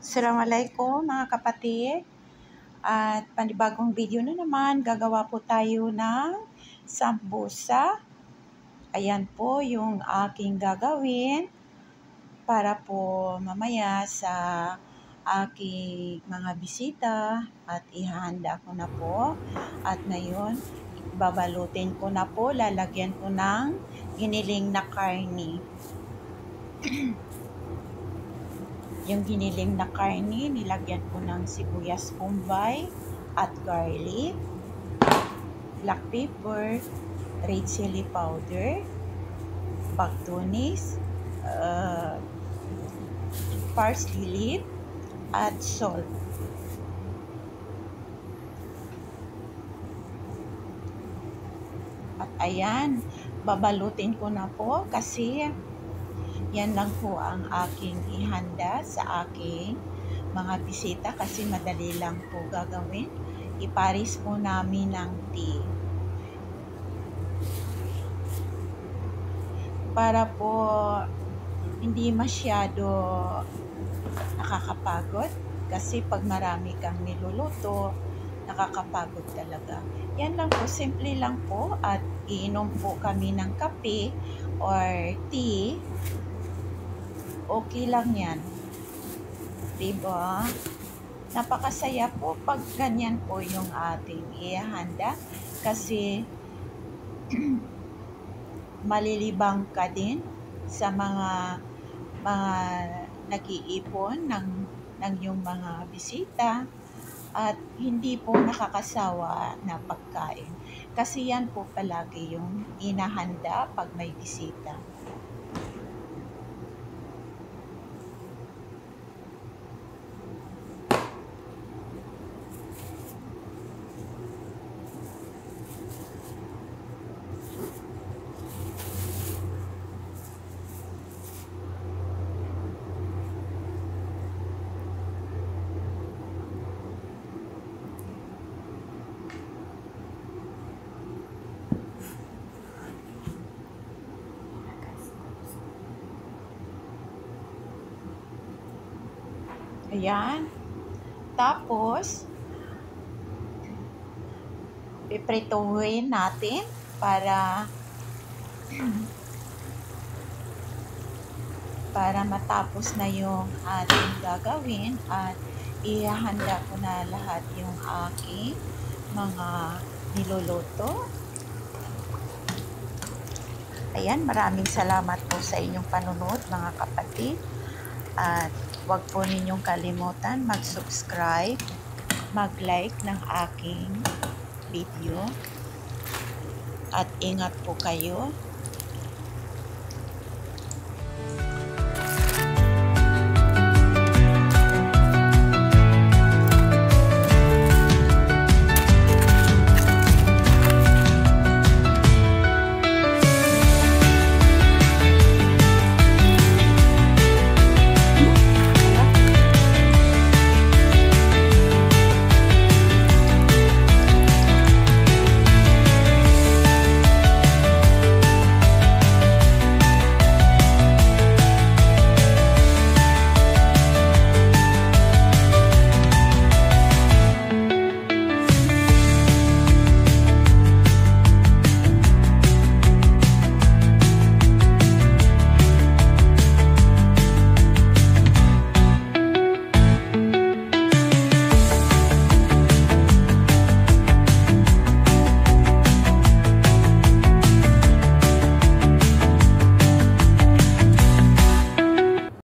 Assalamualaikum mga kapatid, at panibagong video na naman, gagawa po tayo ng sambusa. Ayan po yung aking gagawin para po mamaya sa aking mga bisita at ihahanda ko na po. At ngayon, babalutin ko na po, lalagyan ko ng giniling na karni. Yung giniling na karni, nilagyan ko ng sibuyas bombay at garlic, black pepper, red chili powder, bag-tunis, parsley leaf, at salt. At ayan, babalutin ko na po kasi yan lang po ang aking ihanda sa aking mga bisita kasi madali lang po gagawin. Iparis po namin ng tea. Para po hindi masyado nakakapagod kasi pag marami kang niluluto, nakakapagod talaga. Yan lang po, simple lang po, at iinom po kami ng kape or tea. Okay lang yan. Diba? Napakasaya po pag ganyan po yung ating ihanda kasi malilibang ka din sa mga nag-iipon ng yung mga bisita at hindi po nakakasawa na pagkain. Kasi yan po palagi yung inahanda pag may bisita. Ayan. Tapos, piprituhin natin para matapos na yung ating gagawin at ihahanda ko na lahat yung aking mga niluluto. Ayan, maraming salamat po sa inyong panunod mga kapatid. At huwag po ninyong kalimutan mag-subscribe, mag-like ng aking video. At ingat po kayo.